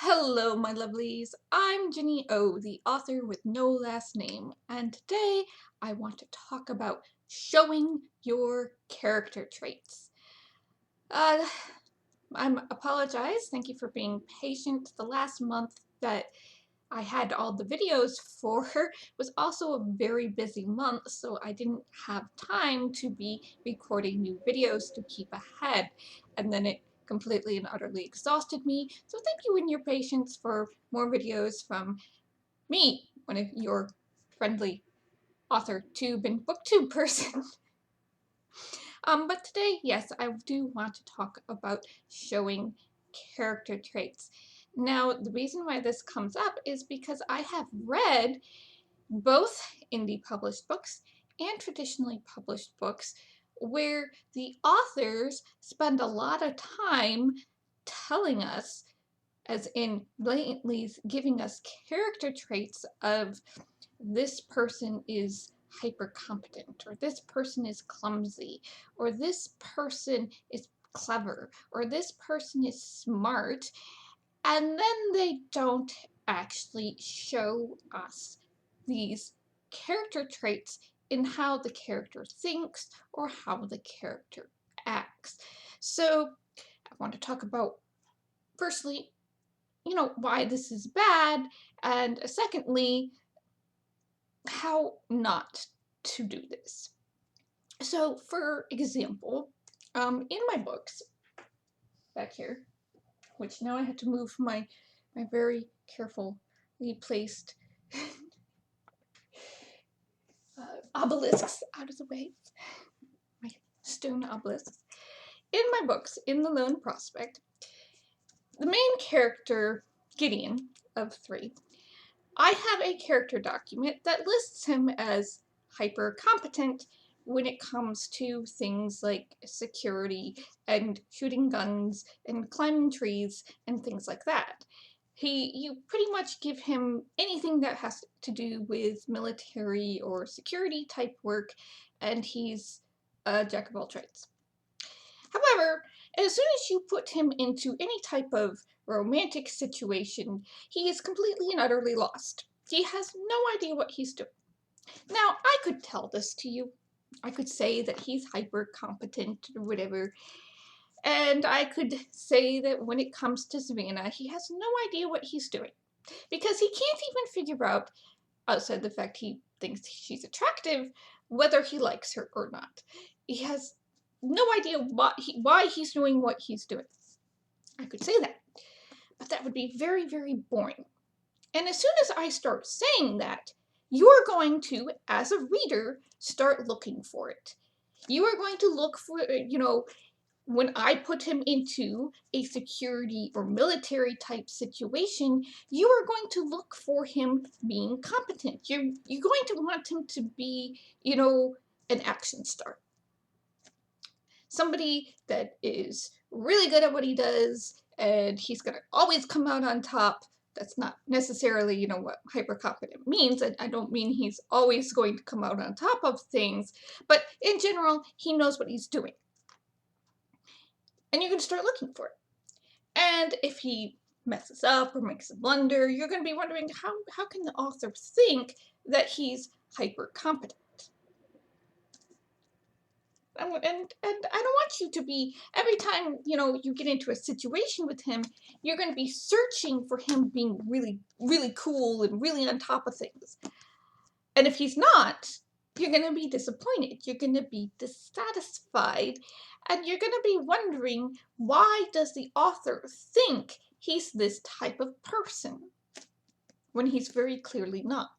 Hello, my lovelies. I'm Jenny O, the author with no last name, and today I want to talk about showing your character traits. Uh, I'm apologize. Thank you for being patient. The last month that I had all the videos for was also a very busy month, so I didn't have time to be recording new videos to keep ahead, and then it completely and utterly exhausted me. So thank you and your patience for more videos from me, one of your friendly Authortube and Booktube person. But today, yes, I do want to talk about showing character traits. Now, the reason why this comes up is because I have read both indie published books and traditionally published books where the authors spend a lot of time telling us, as in blatantly giving us character traits of this person is hyper competent, or this person is clumsy, or this person is clever, or this person is smart, and then they don't actually show us these character traits in how the character thinks or how the character acts. So I want to talk about, firstly, why this is bad, and secondly, how not to do this. So, for example, in my books back here, which now I have to move my very carefully placed obelisks out of the way, my stone obelisks. In my books, in the Lone Prospect, the main character, Gideon, of 3, I have a character document that lists him as hyper competent when it comes to things like security and shooting guns and climbing trees and things like that. You pretty much give him anything that has to do with military or security type work, and he's a jack of all trades. However, as soon as you put him into any type of romantic situation, he is completely and utterly lost. He has no idea what he's doing. Now, I could tell this to you. I could say that he's hyper competent or whatever, and I could say that when it comes to Savannah, he has no idea what he's doing because he can't even figure out, outside the fact he thinks she's attractive, whether he likes her or not. He has no idea why he's doing what he's doing. I could say that, but that would be very, very boring. And as soon as I start saying that, you're going to, as a reader, start looking for it. You are going to look for, when I put him into a security or military type situation, you are going to look for him being competent. You're going to want him to be, an action star. Somebody that is really good at what he does, and he's going to always come out on top. That's not necessarily, what hyper competent means. I don't mean he's always going to come out on top of things, but in general, he knows what he's doing. And you're going to start looking for it. And if he messes up or makes a blunder, you're going to be wondering, how can the author think that he's hyper competent? And I don't want you to be, every time, you get into a situation with him, you're going to be searching for him being really, really cool and really on top of things. And if he's not, you're going to be disappointed. You're going to be dissatisfied. And you're going to be wondering, why does the author think he's this type of person when he's very clearly not?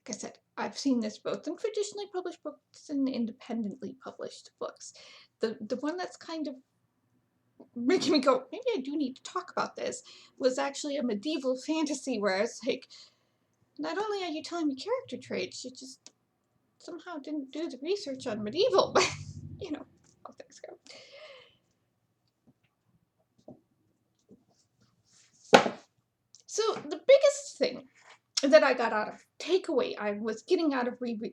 Like I said, I've seen this both in traditionally published books and independently published books. The one that's kind of making me go, maybe I do need to talk about this, was actually a medieval fantasy where I was like, not only are you telling me character traits, you just somehow didn't do the research on medieval, but, how things go. So the biggest thing that I got out of takeaway I was getting out of reading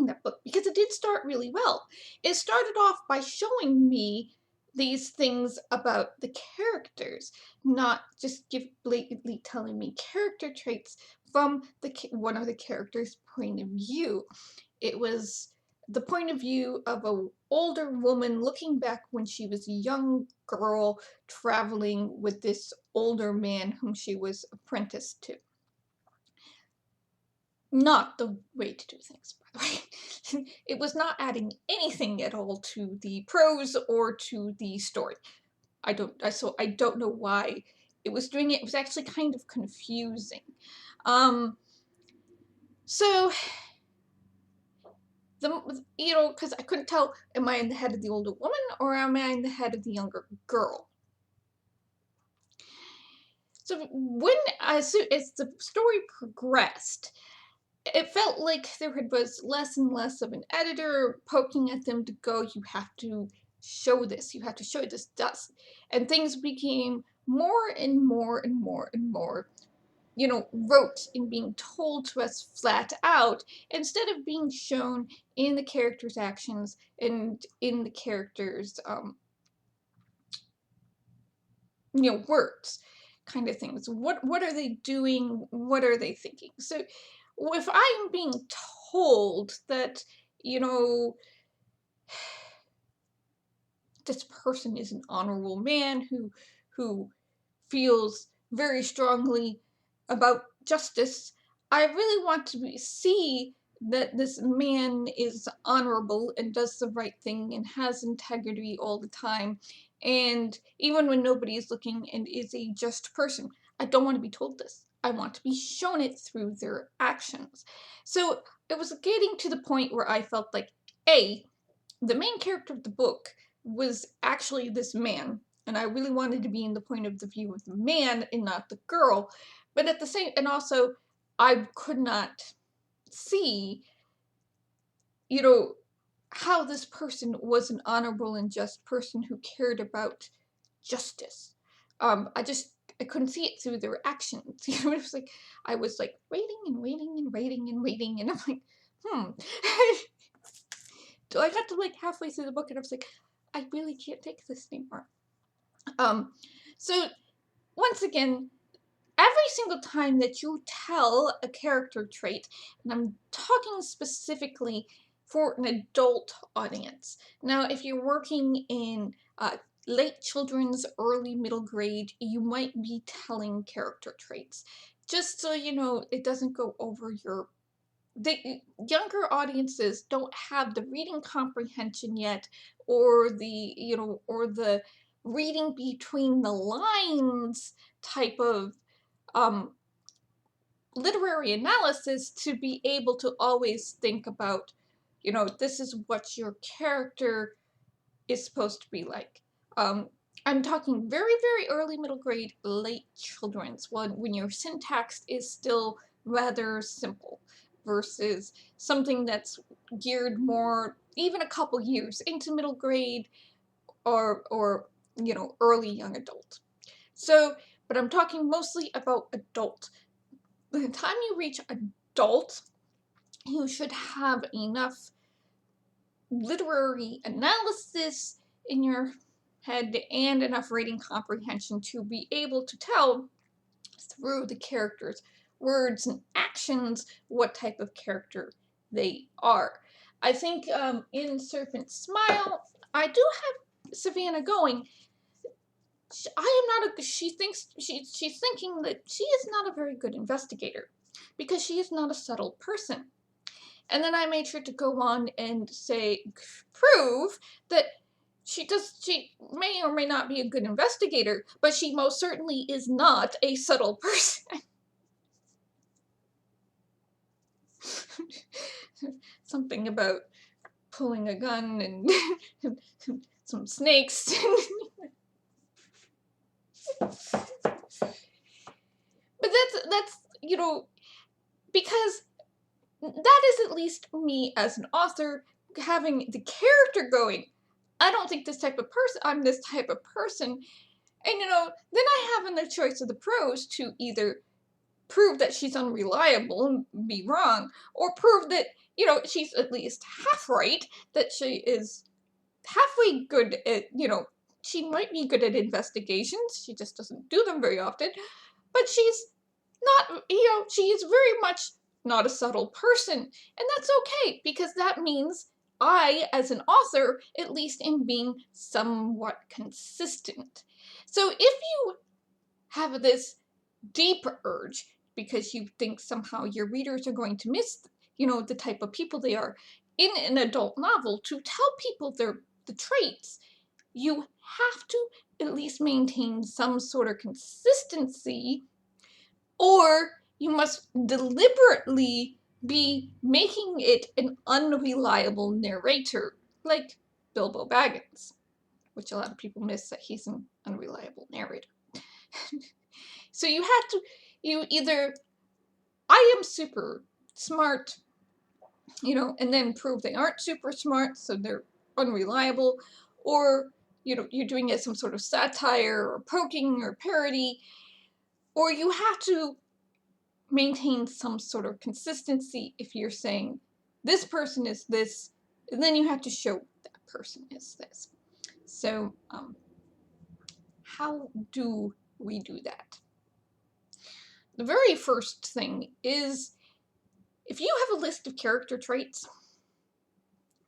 that book, because it did start really well. It started off by showing me these things about the characters, not just blatantly telling me character traits from one of the characters' point of view. It was the point of view of a older woman looking back when she was a young girl traveling with this older man whom she was apprenticed to. Not the way to do things, by the way. It was not adding anything at all to the prose or to the story. So I don't know why it was doing it. It was actually kind of confusing. So because I couldn't tell, am I in the head of the older woman or am I in the head of the younger girl? So as the story progressed, it felt like there was less and less of an editor poking at them to go, you have to show this, you have to show this dust. And things became more and more and more and more, rote in being told to us flat out, instead of being shown in the characters' actions and in the characters', words, kind of things. What are they doing? What are they thinking? So if I'm being told that, you know, this person is an honorable man who feels very strongly about justice, I really want to see that this man is honorable and does the right thing and has integrity all the time, and even when nobody is looking, and is a just person. I don't want to be told this. I want to be shown it through their actions. So it was getting to the point where I felt like, A, the main character of the book was actually this man, and I really wanted to be in the point of the view of the man and not the girl. But at the same, and also, I could not see, how this person was an honorable and just person who cared about justice. I couldn't see it through their actions. It was like I was like waiting and waiting and waiting and waiting, and I'm like, So I got to like halfway through the book, and I was like, I really can't take this anymore. So once again, every single time that you tell a character trait, and I'm talking specifically for an adult audience. Now, if you're working in late children's, early middle grade, you might be telling character traits. Just so you know, it doesn't go over your... The younger audiences don't have the reading comprehension yet, or the reading between the lines type of literary analysis to be able to always think about, this is what your character is supposed to be like. I'm talking very, very early middle grade, late children's, when your syntax is still rather simple, versus something that's geared more, even a couple years into middle grade, or early young adult. So, but I'm talking mostly about adult. By the time you reach adult, you should have enough literary analysis in your head and enough reading comprehension to be able to tell through the characters' words and actions what type of character they are. I think in Serpent Smile, I do have Savannah going. She thinks she's thinking that she is not a very good investigator because she is not a subtle person. And then I made sure to go on and prove that she may or may not be a good investigator, but she most certainly is not a subtle person. Something about pulling a gun and some snakes. But that's because that is at least me as an author having the character going, I don't think I'm this type of person. And then I have in the choice of the prose to either prove that she's unreliable and be wrong, or prove that, she's at least half right, that she is halfway good at, She might be good at investigations, she just doesn't do them very often, but she's not, she is very much not a subtle person, and that's okay, because that means I, as an author, at least am being somewhat consistent. So if you have this deep urge because you think somehow your readers are going to miss, the type of people they are in an adult novel, to tell people the traits, you have to at least maintain some sort of consistency, or you must deliberately be making it an unreliable narrator, like Bilbo Baggins, which a lot of people miss that he's an unreliable narrator. So you either, I am super smart, and then prove they aren't super smart, so they're unreliable, or, you're doing it some sort of satire or poking or parody, or you have to maintain some sort of consistency. If you're saying this person is this, and then you have to show that person is this. So, how do we do that? The very first thing is, if you have a list of character traits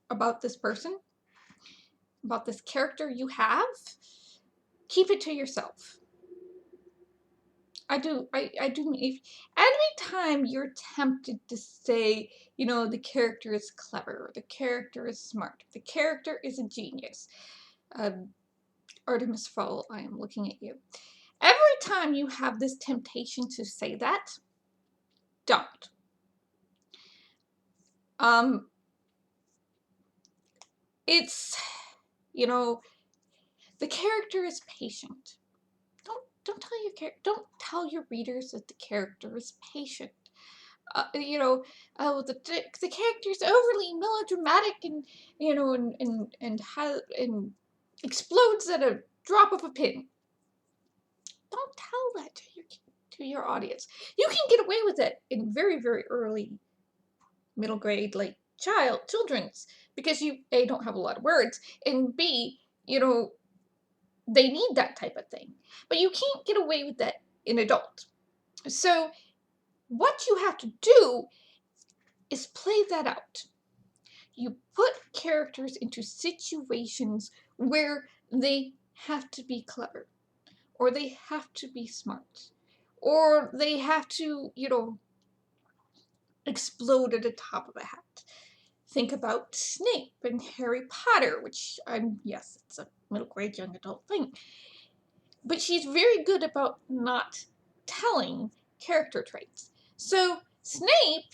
about this person, about this character you have, keep it to yourself. I do, if every time you're tempted to say, the character is clever, the character is smart, the character is a genius, Artemis Fowl, I am looking at you. Every time you have this temptation to say that, don't. It's, the character is patient. Don't tell your readers that the character is patient. Oh, the character is overly melodramatic and explodes at a drop of a pin. Don't tell that to your audience. You can get away with it in very, very early middle grade, like children's, because you A, don't have a lot of words, and B, they need that type of thing. But you can't get away with that in adult. So what you have to do is play that out. You put characters into situations where they have to be clever, or they have to be smart, or they have to, explode at the top of a hat. Think about Snape and Harry Potter, which yes, it's a middle grade young adult thing. But she's very good about not telling character traits. So Snape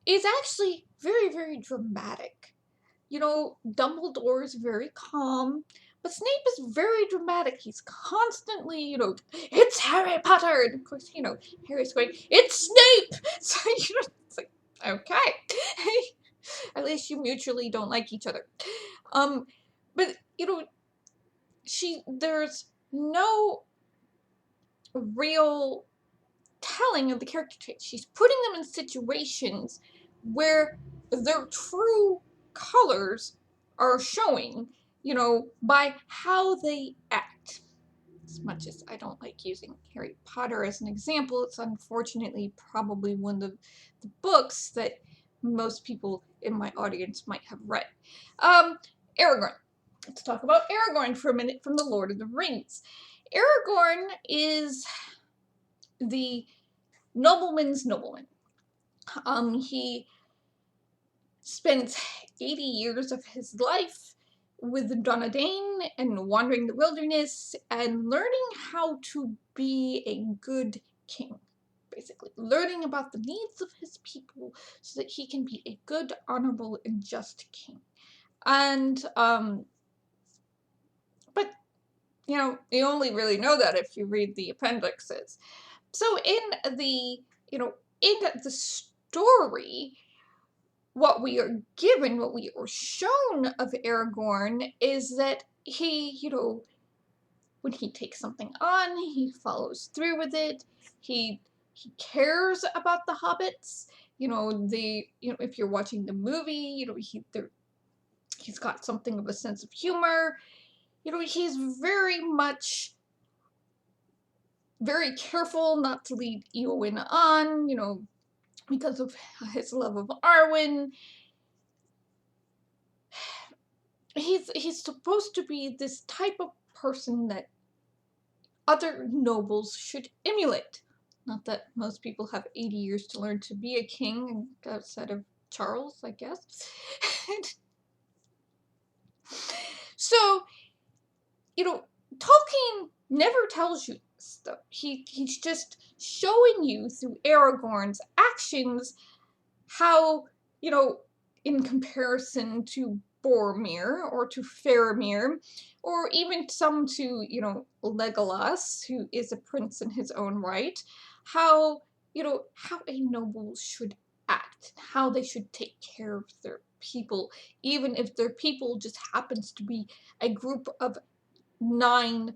is actually very, very dramatic. Dumbledore is very calm, but Snape is very dramatic. He's constantly, it's Harry Potter! And of course, Harry's going, it's Snape! So, it's like, okay. At least you mutually don't like each other. But, there's no real telling of the character traits. She's putting them in situations where their true colors are showing, by how they act. As much as I don't like using Harry Potter as an example, it's unfortunately probably one of the books that most people in my audience might have read. Aragorn. Let's talk about Aragorn for a minute from The Lord of the Rings. Aragorn is the nobleman's nobleman. He spent 80 years of his life with Dunedain and wandering the wilderness and learning how to be a good king, basically. Learning about the needs of his people so that he can be a good, honorable, and just king. And, but, you only really know that if you read the appendixes. So in the, in the story, what we are given, what we are shown of Aragorn is that he, when he takes something on, he follows through with it. He cares about the hobbits. If you're watching the movie, he's got something of a sense of humor. he's very careful not to lead Eowyn on, because of his love of Arwen. He's supposed to be this type of person that other nobles should emulate. Not that most people have 80 years to learn to be a king outside of Charles, I guess. So, Tolkien never tells you stuff. He's just showing you through Aragorn's actions how, in comparison to Boromir or to Faramir, or even some to, Legolas, who is a prince in his own right, how, how a noble should act, how they should take care of their people, even if their people just happens to be a group of 9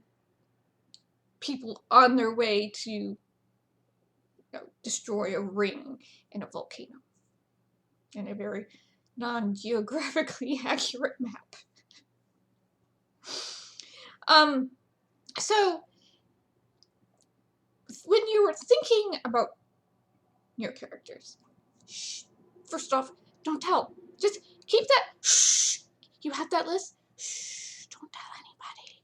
people on their way to destroy a ring in a volcano. In a very non-geographically accurate map. So when you were thinking about your characters, first off, don't tell. Just keep that. Shh. You have that list. Shh. Don't tell anybody.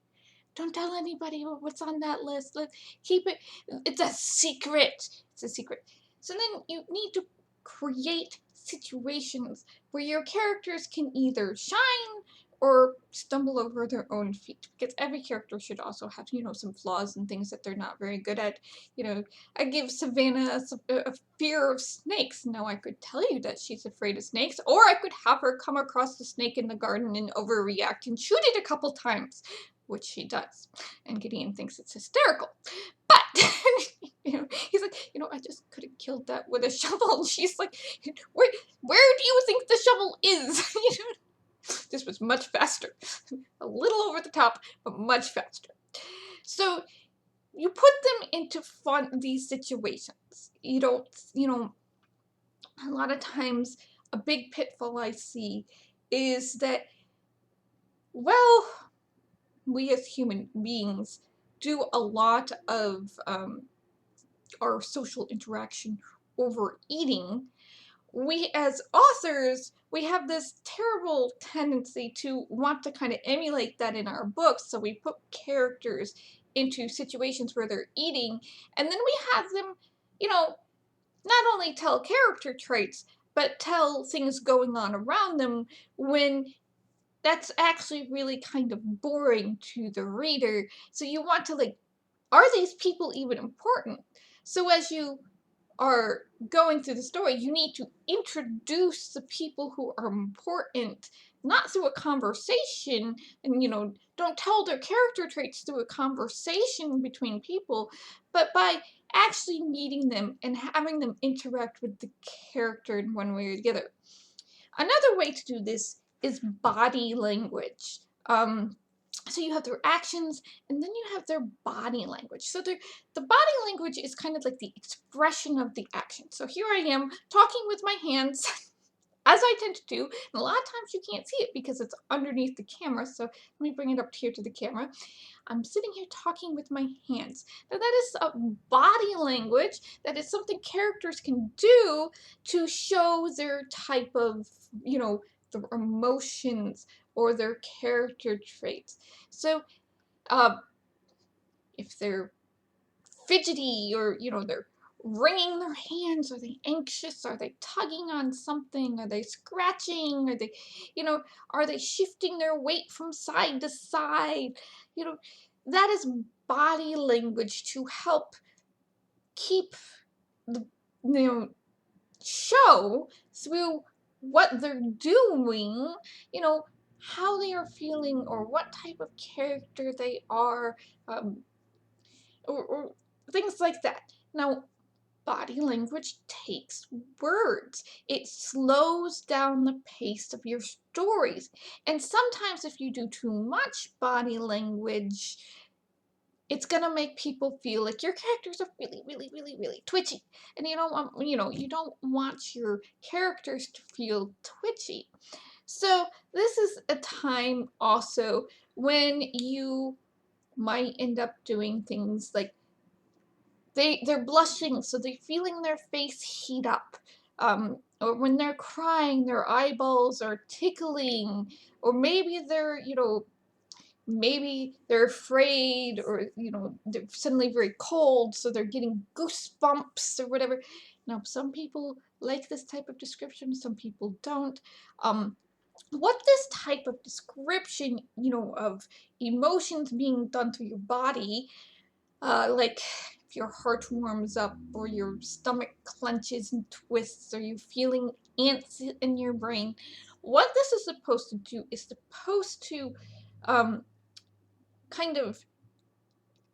Don't tell anybody what's on that list. Keep it. It's a secret. It's a secret. So then you need to create situations where your characters can either shine or stumble over their own feet, because every character should also have, some flaws and things that they're not very good at. I give Savannah a fear of snakes. Now, I could tell you that she's afraid of snakes, or I could have her come across the snake in the garden and overreact and shoot it a couple times, which she does, and Gideon thinks it's hysterical. But, he's like, I just could have killed that with a shovel. And she's like, where do you think the shovel is? This was much faster. A little over the top, but much faster. So, you put them into these situations. You don't, a lot of times, a big pitfall I see is that, well, we as human beings do a lot of our social interaction over eating. We as authors, we have this terrible tendency to want to kind of emulate that in our books, so we put characters into situations where they're eating, and then we have them, not only tell character traits, but tell things going on around them, when that's actually really kind of boring to the reader. So you want to, are these people even important? So as you are going through the story, you need to introduce the people who are important, not through a conversation, and don't tell their character traits through a conversation between people, but by actually meeting them and having them interact with the character in one way or the other. Another way to do this is body language. So you have their actions, and then you have their body language. So the body language is kind of like the expression of the action. So here I am talking with my hands, as I tend to do, and a lot of times you can't see it because it's underneath the camera. So let me bring it up here to the camera. I'm sitting here talking with my hands. Now that is a body language. That is something characters can do to show their type of, their emotions or their character traits. So, if they're fidgety, or, they're wringing their hands, are they anxious, are they tugging on something, are they scratching, are they, are they shifting their weight from side to side, that is body language to help keep the, show through what they're doing, how they are feeling, or what type of character they are, or things like that. Now, body language takes words. It slows down the pace of your stories. And sometimes if you do too much body language, it's gonna make people feel like your characters are really, really, really, really twitchy. And you don't want your characters to feel twitchy. So this is a time also when you might end up doing things like they're blushing, so they're feeling their face heat up. Or when they're crying, their eyeballs are tickling, or maybe they're, maybe they're afraid, or, they're suddenly very cold, so they're getting goosebumps or whatever. Now, some people like this type of description, some people don't. What this type of description, of emotions being done through your body, like if your heart warms up, or your stomach clenches and twists, or you're feeling ants in your brain. What this is supposed to do is supposed to um, kind of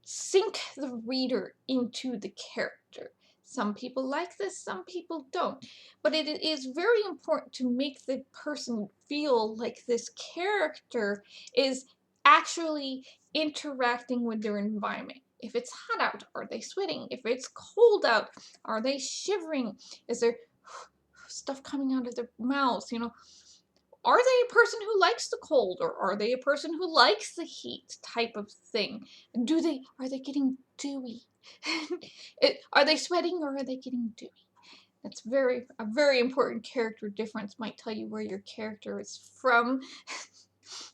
sink the reader into the character. Some people like this, some people don't. But it is very important to make the person feel like this character is actually interacting with their environment. If it's hot out, are they sweating? If it's cold out, are they shivering? Is there stuff coming out of their mouths? Are they a person who likes the cold, or are they a person who likes the heat type of thing? Are they getting dewy? Are they sweating, or are they getting dewy? That's a very important character difference. Might tell you where your character is from.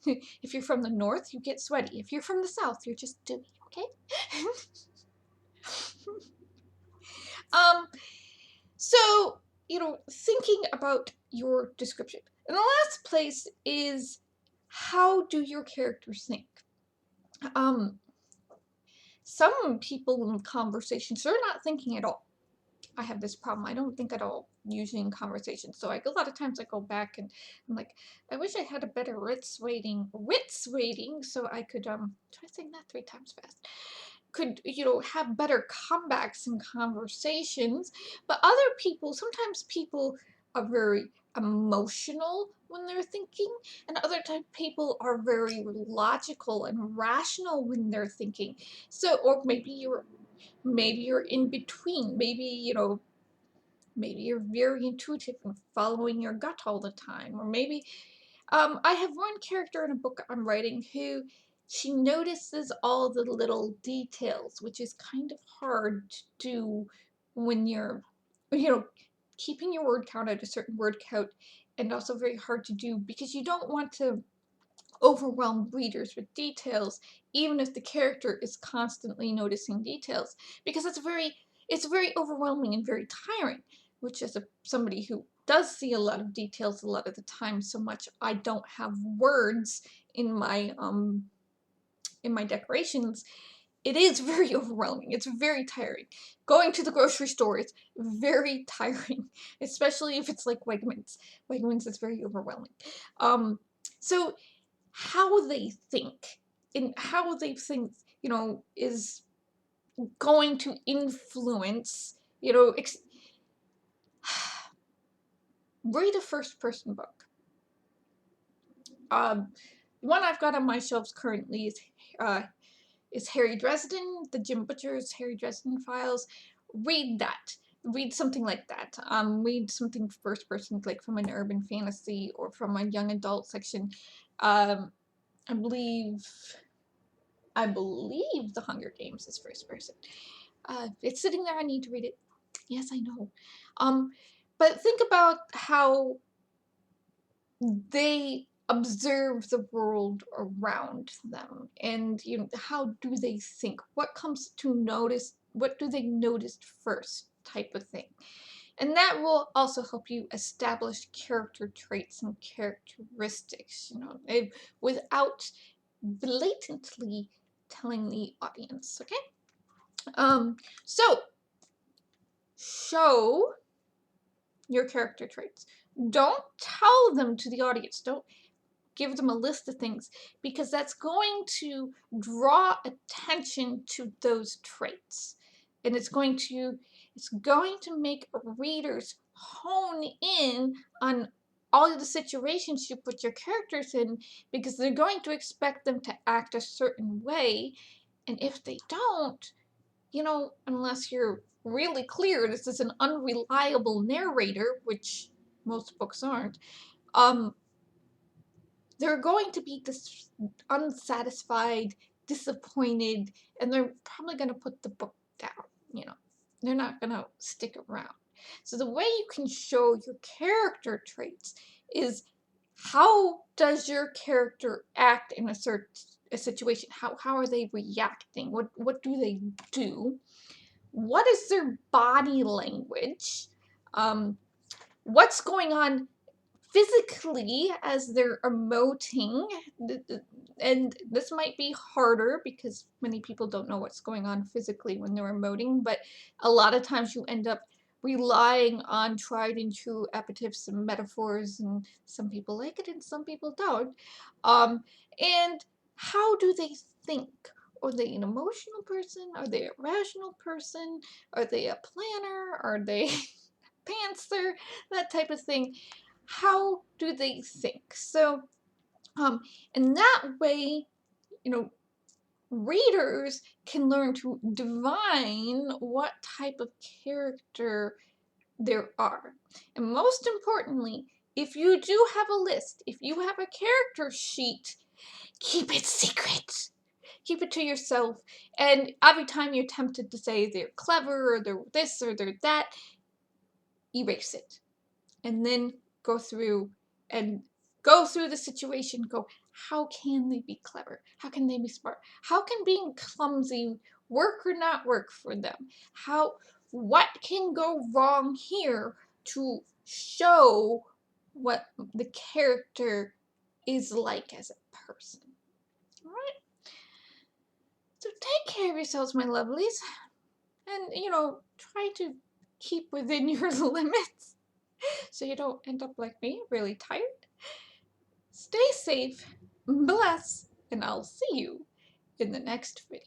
If you're from the north, you get sweaty. If you're from the south, you're just dewy, okay? um, so, thinking about your description. And the last place is, how do your characters think? Some people in conversations are not thinking at all. I have this problem. I don't think at all, usually in conversations. So a lot of times I go back and I'm like, I wish I had a better wits rating, so I could try saying that 3 times fast. Could, have better comebacks in conversations. But sometimes people are very emotional when they're thinking, and other times people are very logical and rational when they're thinking. So, or maybe you're in between. Maybe you're very intuitive and following your gut all the time. Or maybe I have one character in a book I'm writing who, she notices all the little details, which is kind of hard to do when you're, you know, keeping your word count at a certain word count, and also very hard to do because you don't want to overwhelm readers with details, even if the character is constantly noticing details, because it's very overwhelming and very tiring. Which, as somebody who does see a lot of details a lot of the time, so much I don't have words in my decorations, it is very overwhelming. It's very tiring. Going to the grocery store is very tiring, especially if it's like Wegmans. Wegmans is very overwhelming. So how they think, and how they think, is going to influence, read a first-person book. One I've got on my shelves currently is Harry Dresden, the Jim Butcher's Harry Dresden Files. Read that. Read something like that. Read something first person, like from an urban fantasy or from a young adult section. I believe The Hunger Games is first person. It's sitting there. I need to read it. Yes, I know. But think about how they observe the world around them, and how do they think, what comes to notice, what do they notice first, type of thing. And that will also help you establish character traits and characteristics, without blatantly telling the audience. Okay. So show your character traits. Don't tell them to the audience. Don't give them a list of things, because that's going to draw attention to those traits, and it's going to make readers hone in on all of the situations you put your characters in, because they're going to expect them to act a certain way. And if they don't, unless you're really clear this is an unreliable narrator, which most books aren't, they're going to be unsatisfied, disappointed, and they're probably going to put the book down, you know. They're not going to stick around. So the way you can show your character traits is, how does your character act in a situation? How are they reacting? What do they do? What is their body language? What's going on physically as they're emoting? And this might be harder because many people don't know what's going on physically when they're emoting, but a lot of times you end up relying on tried and true epithets and metaphors, and some people like it and some people don't. And how do they think? Are they an emotional person? Are they a rational person? Are they a planner? Are they pantser? That type of thing. How do they think? So, in that way, you know, readers can learn to divine what type of character there are. And most importantly, if you do have a list, if you have a character sheet, keep it secret. Keep it to yourself. And every time you're tempted to say they're clever or they're this or they're that, erase it. And then go through the situation, go, how can they be clever? How can they be smart? How can being clumsy work or not work for them? What can go wrong here to show what the character is like as a person? All right? So take care of yourselves, my lovelies, and, try to keep within your limits so you don't end up like me, really tired. Stay safe, bless, and I'll see you in the next video.